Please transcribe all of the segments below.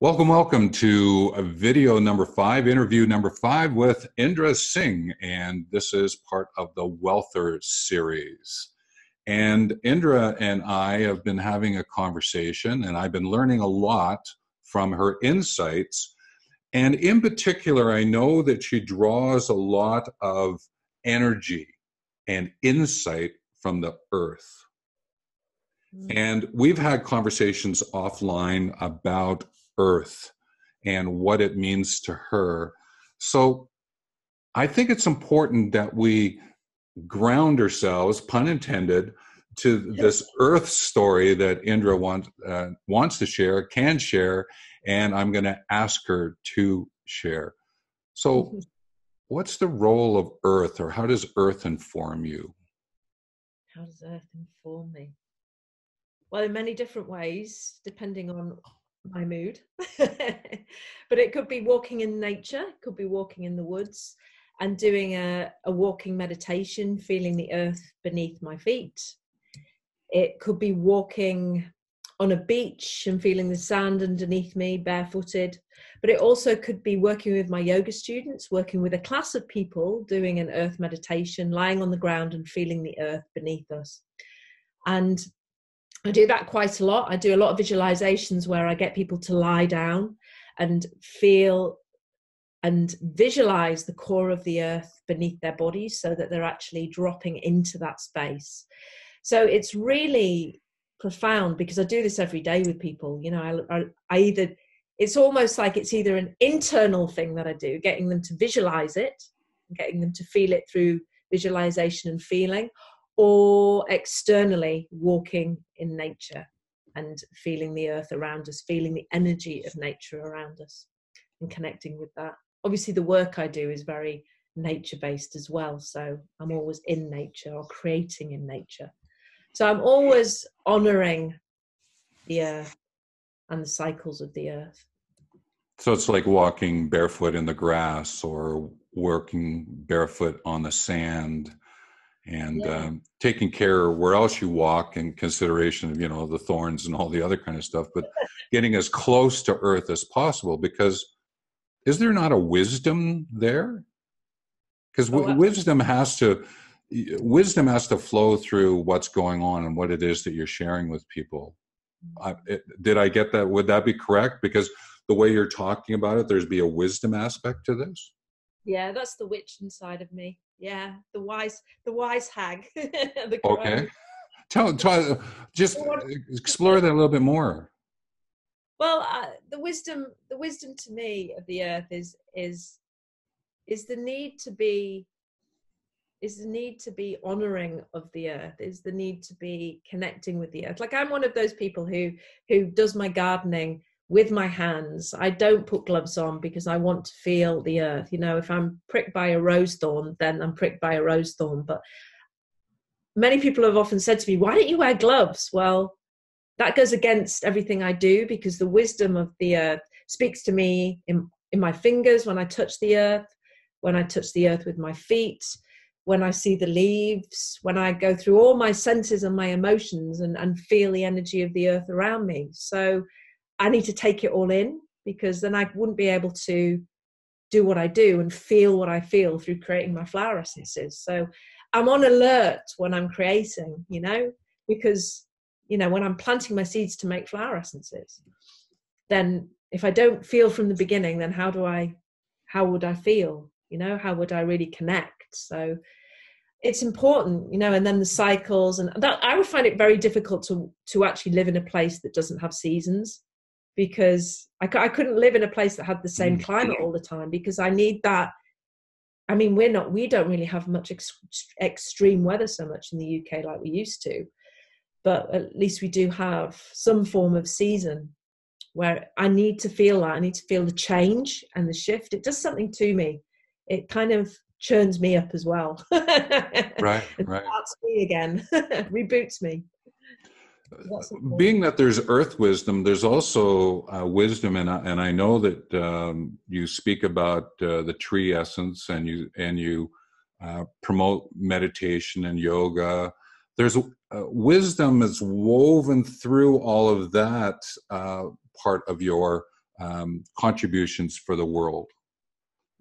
Welcome, welcome to video number 5, interview number 5 with Indra Singh, and this is part of the Wellther series. And Indra and I have been having a conversation, and I've been learning a lot from her insights. And in particular, I know that she draws a lot of energy and insight from the earth. And we've had conversations offline about earth and what it means to her. So I think it's important that we ground ourselves, pun intended, to this earth story that Indra wants to share, can share, and I'm going to ask her to share. So what's the role of earth, or how does earth inform you? How does earth inform me? Well, in many different ways, depending on my mood. But it could be walking in nature, it could be walking in the woods and doing a walking meditation, feeling the earth beneath my feet. It could be walking on a beach and feeling the sand underneath me, barefooted. But it also could be working with my yoga students, working with a class of people, doing an earth meditation, lying on the ground and feeling the earth beneath us. And I do that quite a lot. I do a lot of visualizations where I get people to lie down and feel and visualize the core of the earth beneath their bodies so that they're actually dropping into that space. So it's really profound because I do this every day with people. You know, it's almost like it's either an internal thing that I do, getting them to visualize it, getting them to feel it through visualization and feeling, or externally walking in nature and feeling the earth around us, feeling the energy of nature around us and connecting with that. Obviously, the work I do is very nature-based as well. So I'm always in nature or creating in nature. So I'm always honoring the earth and the cycles of the earth. So it's like walking barefoot in the grass or working barefoot on the sand. And taking care where else you walk in consideration of, you know, the thorns and all the other kind of stuff, but getting as close to earth as possible, because is there not a wisdom there? Because wisdom has to flow through what's going on and what it is that you're sharing with people. Did I get that? Would that be correct? Because the way you're talking about it, there's be a wisdom aspect to this. Yeah, that's the witch inside of me. Yeah, the wise hag. Okay, just explore that a little bit more. Well, the wisdom to me of the earth is the need to be honoring of the earth, is the need to be connecting with the earth. Like, I'm one of those people who does my gardening with my hands. I don't put gloves on because I want to feel the earth. You know, if I'm pricked by a rose thorn, then I'm pricked by a rose thorn. But many people have often said to me, why don't you wear gloves? Well, that goes against everything I do, because the wisdom of the earth speaks to me in my fingers when I touch the earth, when I touch the earth with my feet, when I see the leaves, when I go through all my senses and my emotions and feel the energy of the earth around me. So I need to take it all in, because then I wouldn't be able to do what I do and feel what I feel through creating my flower essences. So I'm on alert when I'm creating, you know, because, you know, when I'm planting my seeds to make flower essences, then if I don't feel from the beginning, then how would I feel? You know, how would I really connect? So it's important, you know, and then the cycles, and that I would find it very difficult to actually live in a place that doesn't have seasons, because I couldn't live in a place that had the same climate all the time, because I need that. I mean, we don't really have much extreme weather so much in the UK like we used to, but at least we do have some form of season where I need to feel that. I need to feel the change and the shift. It does something to me. It kind of churns me up as well. Right. Starts me again, reboots me. Being that there's earth wisdom, there's also wisdom, and I know that you speak about the tree essence, and you promote meditation and yoga. There's wisdom is woven through all of that part of your contributions for the world.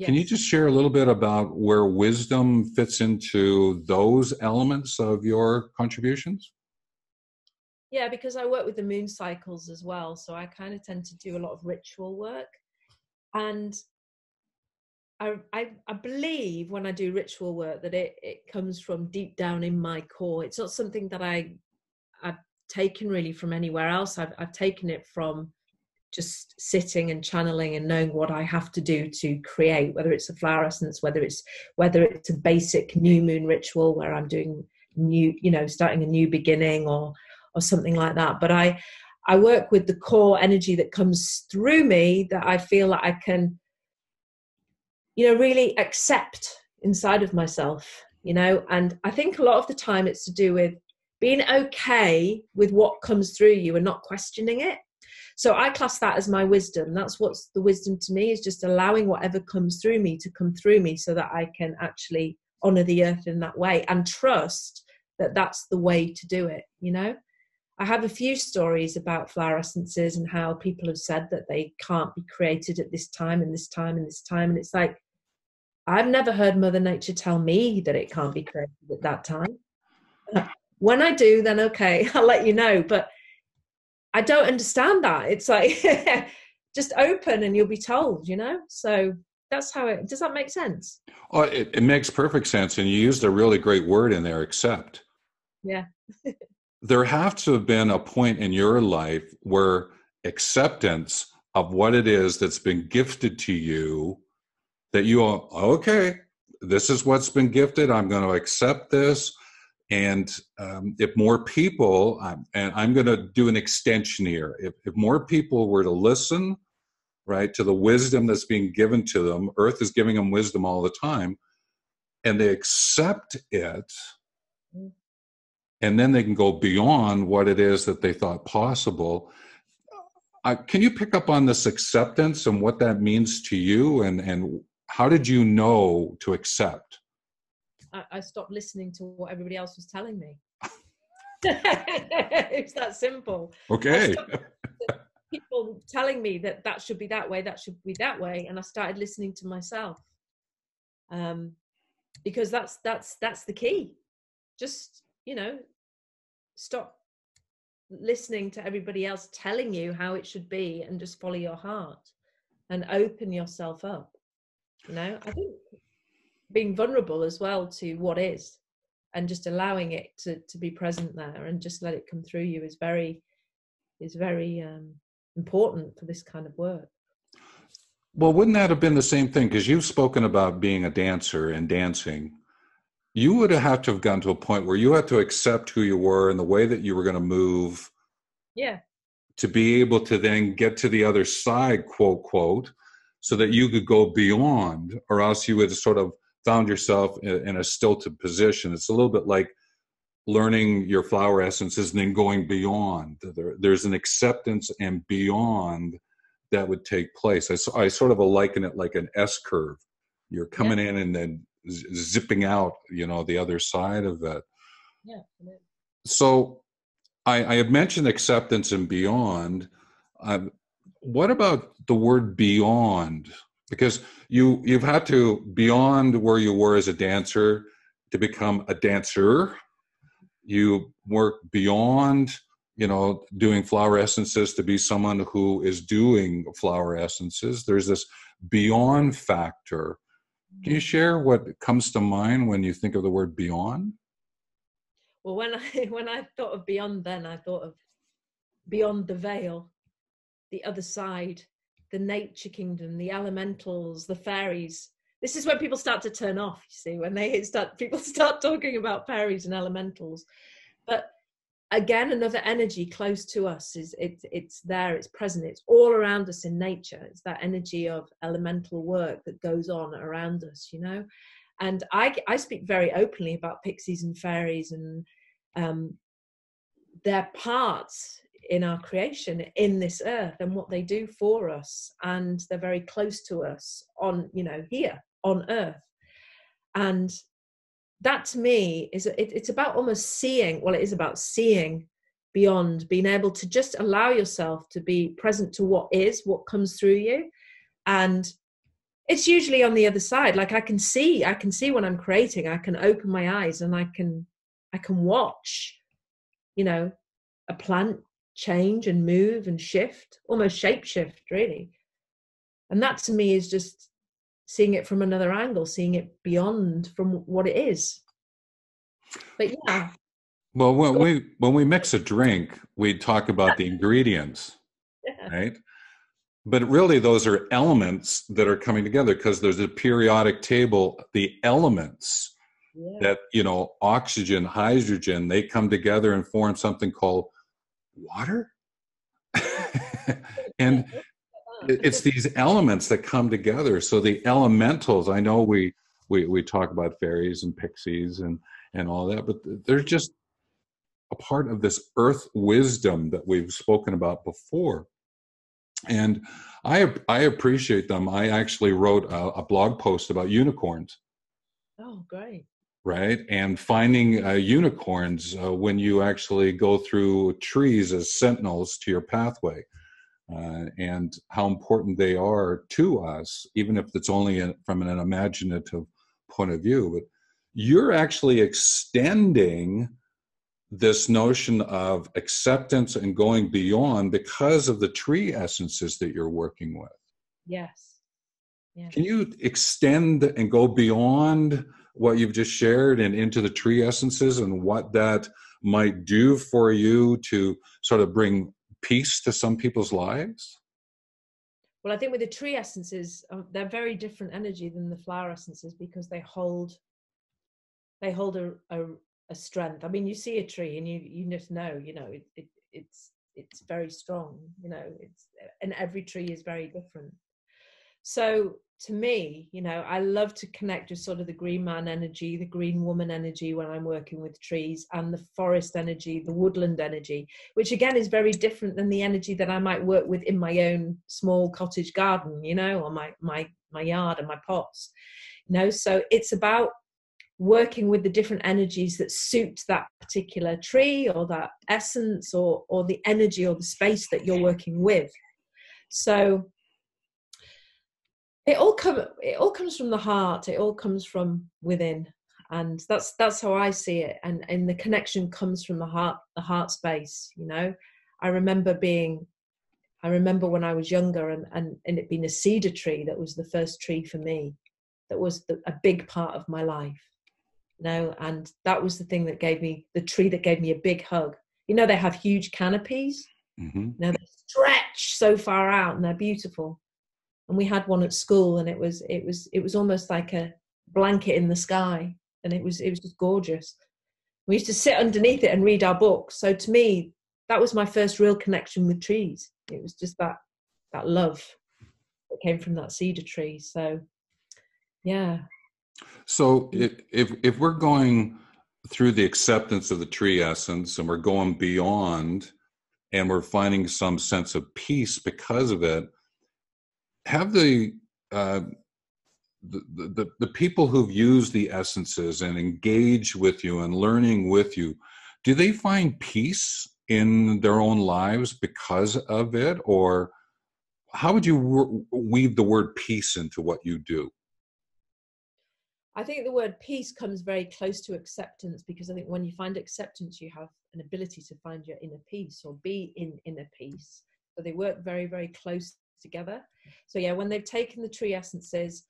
Can you Yes. just share a little bit about where wisdom fits into those elements of your contributions? Yeah, because I work with the moon cycles as well. So I kind of tend to do a lot of ritual work. And I believe when I do ritual work that it comes from deep down in my core. It's not something that I've taken really from anywhere else. I've taken it from just sitting and channeling and knowing what I have to do to create, whether it's a flower essence, whether it's a basic new moon ritual where I'm doing new, starting a new beginning or something like that. But I work with the core energy that comes through me that I feel that I can, really accept inside of myself, and I think a lot of the time it's to do with being okay with what comes through you and not questioning it. So I class that as my wisdom. That's what's the wisdom to me, is just allowing whatever comes through me to come through me so that I can actually honor the earth in that way and trust that that's the way to do it. I have a few stories about flower essences and how people have said that they can't be created at this time and this time and this time. And it's like, I've never heard Mother Nature tell me that it can't be created at that time. When I do, then okay, I'll let you know. But I don't understand that. It's like, just open and you'll be told, So that's how does that make sense? Oh, it makes perfect sense. And you used a really great word in there, accept. Yeah. There have to have been a point in your life where acceptance of what it is that's been gifted to you, that you are, okay, this is what's been gifted. I'm going to accept this. And if more people, and I'm going to do an extension here, if more people were to listen, right, to the wisdom that's being given to them, Earth is giving them wisdom all the time, and they accept it, and then they can go beyond what it is that they thought possible. Can you pick up on this acceptance and what that means to you, and how did you know to accept? I stopped listening to what everybody else was telling me. It's that simple. Okay. People telling me that should be that way, that should be that way, and I started listening to myself. Because that's the key. Just, stop listening to everybody else telling you how it should be and just follow your heart and open yourself up. I think being vulnerable as well to what is and just allowing it to be present there and just let it come through you is very important for this kind of work. Well, wouldn't that have been the same thing? Because you've spoken about being a dancer and dancing. You would have to have gotten to a point where you had to accept who you were and the way that you were going to move. Yeah. To be able to then get to the other side, quote, quote, so that you could go beyond, or else you would have sort of found yourself in a stilted position. It's a little bit like learning your flower essences and then going beyond. There's an acceptance and beyond that would take place. I sort of liken it like an S curve. You're coming in and then zipping out, the other side of it. Yeah. So I had mentioned acceptance and beyond. What about the word beyond? Because you've had to beyond where you were as a dancer to become a dancer. You work beyond, doing flower essences to be someone who is doing flower essences. There's this beyond factor. Can you share what comes to mind when you think of the word beyond? Well, when I thought of beyond, then I thought of beyond the veil, the other side, the nature kingdom, the elementals, the fairies. This is when people start to turn off, you see, when people start talking about fairies and elementals. But again, another energy close to us it's there, it's present, it's all around us in nature. It's that energy of elemental work that goes on around us, And I speak very openly about pixies and fairies and their parts in our creation, in this earth, and what they do for us. And they're very close to us on, here on earth. And that to me it's about almost seeing, well, it is about seeing beyond, being able to just allow yourself to be present to what is, what comes through you. And it's usually on the other side. Like I can see when I'm creating, I can open my eyes and I can watch, you know, a plant change and move and shift, almost shape shift, really. And that to me is just seeing it from another angle, seeing it beyond from what it is. But yeah. Well, when we mix a drink, we talk about the ingredients, Yeah. right? But really, those are elements that are coming together because there's a periodic table, the elements that, you know, oxygen, hydrogen, they come together and form something called water. And it's these elements that come together. So the elementals, I know we talk about fairies and pixies and all that, but they're just a part of this earth wisdom that we've spoken about before. And I appreciate them. I actually wrote a blog post about unicorns. Oh, great. Right? And finding unicorns when you actually go through trees as sentinels to your pathway, and how important they are to us, even if it's only from an imaginative point of view. But you're actually extending this notion of acceptance and going beyond because of the tree essences that you're working with. Yes. Yeah. Can you extend and go beyond what you've just shared and into the tree essences and what that might do for you to sort of bring peace to some people's lives? Well, I think with the tree essences, they're very different energy than the flower essences because they hold a strength. I mean, you see a tree and you just know, you know, it's very strong, you know, and every tree is very different. So to me, you know, I love to connect with sort of the green man energy, the green woman energy when I'm working with trees, and the forest energy, the woodland energy, which again is very different than the energy that I might work with in my own small cottage garden, you know, or my yard and my pots, you know. So it's about working with the different energies that suit that particular tree or that essence or the energy or the space that you're working with. So it all comes from the heart. It all comes from within, and that's how I see it. And the connection comes from the heart space. You know, I remember when I was younger, and it being a cedar tree that was the first tree for me, that was a big part of my life. You know, and that was the thing that gave me the tree that gave me a big hug. You know, they have huge canopies. Mm-hmm. You know, they stretch so far out, and they're beautiful. And we had one at school, and it was almost like a blanket in the sky, and it was just gorgeous. We used to sit underneath it and read our books. So to me, that was my first real connection with trees. It was just that love that came from that cedar tree. So, yeah. So if we're going through the acceptance of the tree essence and we're going beyond and we're finding some sense of peace because of it, have the people who've used the essences and engaged with you and learning with you, do they find peace in their own lives because of it? Or how would you weave the word peace into what you do? I think the word peace comes very close to acceptance, because I think when you find acceptance, you have an ability to find your inner peace or be in inner peace. So they work very, very close together. So yeah, when they've taken the tree essences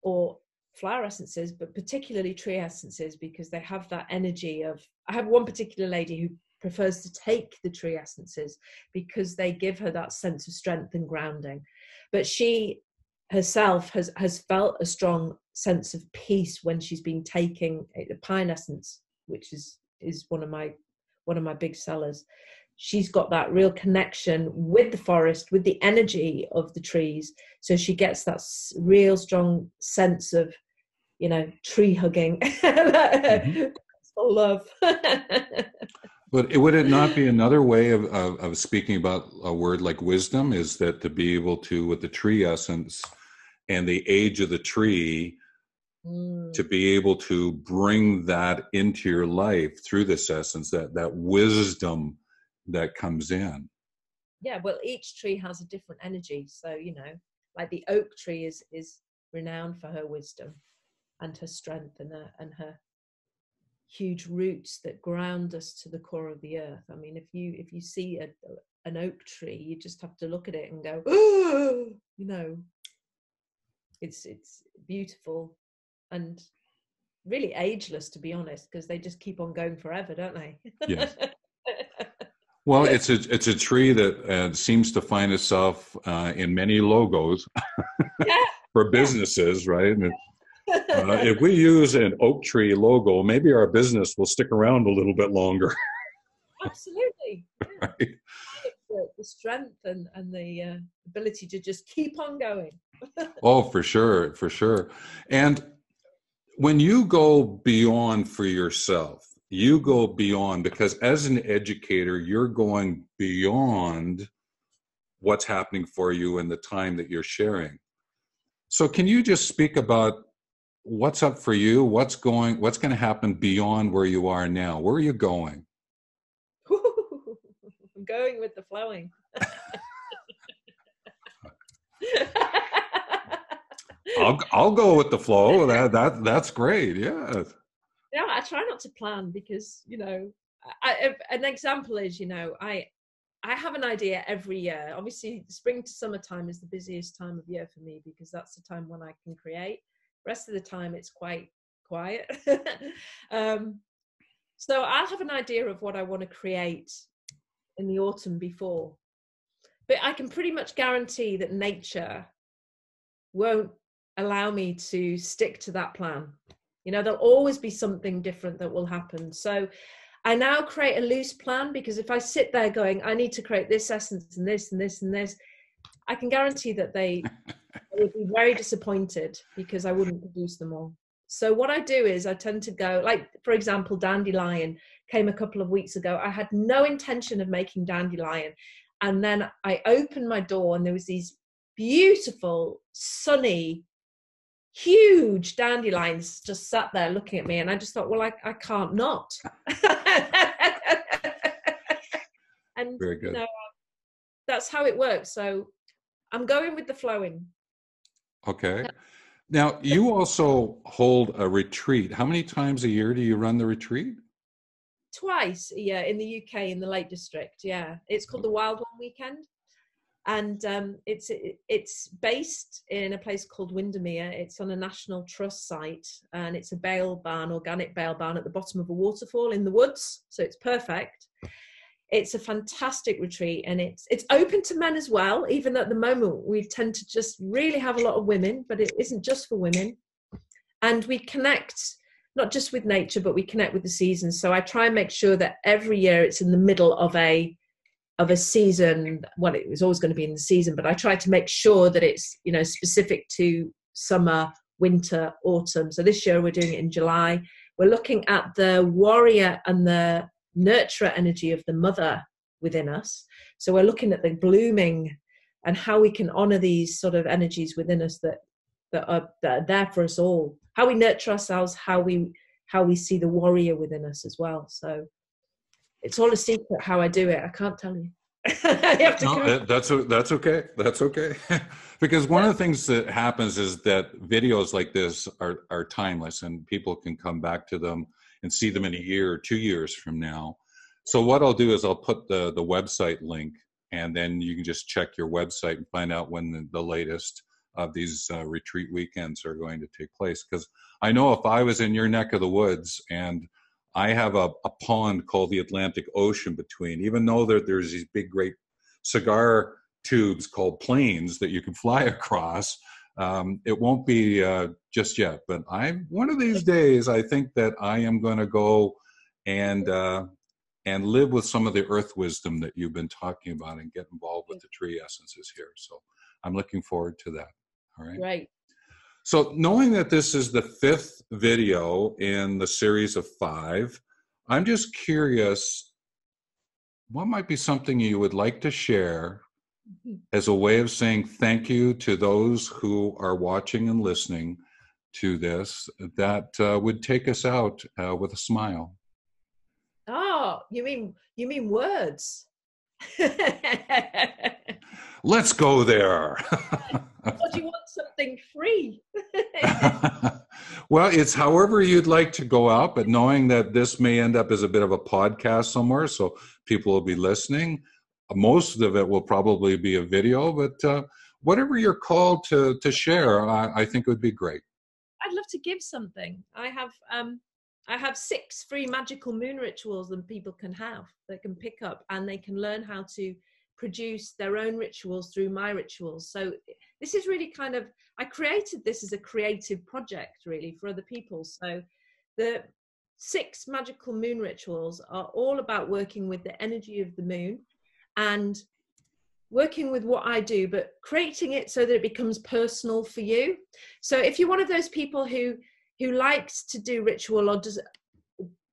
or flower essences, but particularly tree essences, because they have that energy of, I have one particular lady who prefers to take the tree essences because they give her that sense of strength and grounding. But she herself has felt a strong sense of peace when she's been taking the pine essence, which is one of my big sellers. She's got that real connection with the forest, with the energy of the trees. So she gets that real strong sense of, you know, tree hugging, mm-hmm. Love. But would it not be another way of speaking about a word like wisdom, is that to be able to, with the tree essence and the age of the tree, to be able to bring that into your life through this essence, that wisdom that comes in. Yeah, well, each tree has a different energy. So, you know, like the oak tree is renowned for her wisdom and her strength and her huge roots that ground us to the core of the earth. I mean, if you see an oak tree, you just have to look at it and go, oh, you know, it's beautiful and really ageless, to be honest, because they just keep on going forever, don't they? Yes. Well, it's a tree that seems to find itself in many logos Yeah. for businesses, right? And if we use an oak tree logo, maybe our business will stick around a little bit longer. Absolutely. Yeah. Right? The strength and the ability to just keep on going. Oh, for sure, for sure. And when you go beyond for yourself, you go beyond because as an educator, you're going beyond what's happening for you and the time that you're sharing. So can you just speak about what's up for you? What's going to happen beyond where you are now? Where are you going? I'm going with the flowing. I'll go with the flow. That's great. Yeah. Yeah, I try not to plan because, you know, an example is, you know, I have an idea every year. Obviously, spring to summertime is the busiest time of year for me because that's the time when I can create. Rest of the time, it's quite quiet. So I'll have an idea of what I want to create in the autumn before. But I can pretty much guarantee that nature won't allow me to stick to that plan. You know, there'll always be something different that will happen. So I now create a loose plan because if I sit there going, I need to create this essence and this and this and this, I can guarantee that they would be very disappointed because I wouldn't produce them all. So what I do is I tend to go, like, for example, dandelion came a couple of weeks ago. I had no intention of making dandelion. And then I opened my door and there was these beautiful, sunny, huge dandelions just sat there looking at me. And I just thought, well, I can't not. And Very good. you know, that's how it works. So I'm going with the flowing. Okay. Now, you also hold a retreat. How many times a year do you run the retreat? Twice a year in the UK in the Lake District. Yeah, it's called the Wild One Weekend, and it's based in a place called Windermere. It's on a National Trust site, and it's a bale barn, organic bale barn at the bottom of a waterfall in the woods. So it's perfect. It's a fantastic retreat, and it's open to men as well. Even though at the moment we tend to just really have a lot of women, but it isn't just for women. And we connect not just with nature, but we connect with the seasons. So I try and make sure that every year it's in the middle of a season. Well, it was always going to be in the season, but I try to make sure that it's, you know, specific to summer, winter, autumn. So this year we're doing it in July. We're looking at the warrior and the nurturer energy of the mother within us. So we're looking at the blooming and how we can honor these sort of energies within us that are there for us all. How we nurture ourselves, how we see the warrior within us as well. So it's all a secret how I do it. I can't tell you. That's okay. That's okay. Because one of the things that happens is that videos like this are timeless and people can come back to them and see them in a year or 2 years from now. So what I'll do is I'll put the website link, and then you can just check your website and find out when the latest of these retreat weekends are going to take place. Because I know if I was in your neck of the woods and I have a pond called the Atlantic Ocean between, even though there's these big, great cigar tubes called planes that you can fly across, it won't be just yet. But one of these days, I think that I am going to go and live with some of the earth wisdom that you've been talking about and get involved with the tree essences here. So I'm looking forward to that. All right. Right. So knowing that this is the 5th video in the series of 5, I'm just curious, what might be something you would like to share as a way of saying thank you to those who are watching and listening to this that would take us out with a smile? Oh, you mean words? Let's go there. Or do you want something free? Well, it's however you'd like to go out, but knowing that this may end up as a bit of a podcast somewhere, so people will be listening. Most of it will probably be a video, but whatever you're called to share, I think would be great. I'd love to give something. I have 6 free magical moon rituals that people can have, that can pick up, and they can learn how to produce their own rituals through my rituals. So this is really kind of, I created this as a creative project really for other people. So the 6 magical moon rituals are all about working with the energy of the moon and working with what I do, but creating it so that it becomes personal for you. So if you're one of those people who likes to do ritual or does,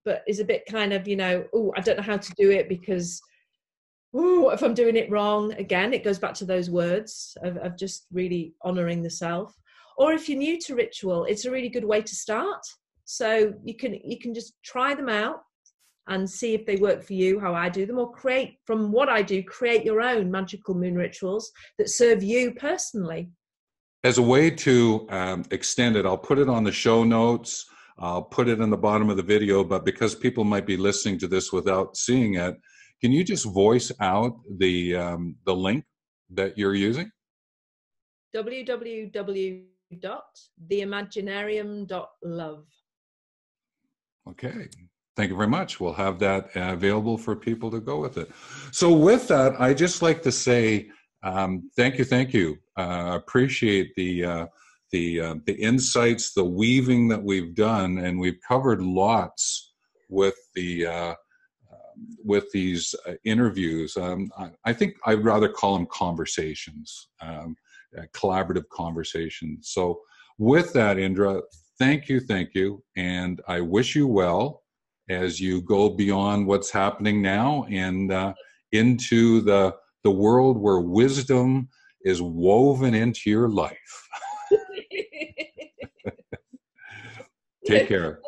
but is a bit kind of, oh, I don't know how to do it because, oh, what if I'm doing it wrong? Again, it goes back to those words of just really honoring the self. Or if you're new to ritual, it's a really good way to start. So you can just try them out and see if they work for you, how I do them, or create from what I do, create your own magical moon rituals that serve you personally. As a way to extend it, I'll put it on the show notes. I'll put it in the bottom of the video, but because people might be listening to this without seeing it, can you just voice out the link that you're using? www.theimaginarium.love. Okay. Thank you very much. We'll have that available for people to go with it. So with that, I just like to say thank you. Appreciate the insights, the weaving that we've done, and we've covered lots with these interviews. I think I'd rather call them conversations, collaborative conversations. So with that, Indra, thank you, and I wish you well as you go beyond what's happening now and into the world where wisdom is woven into your life. Take care.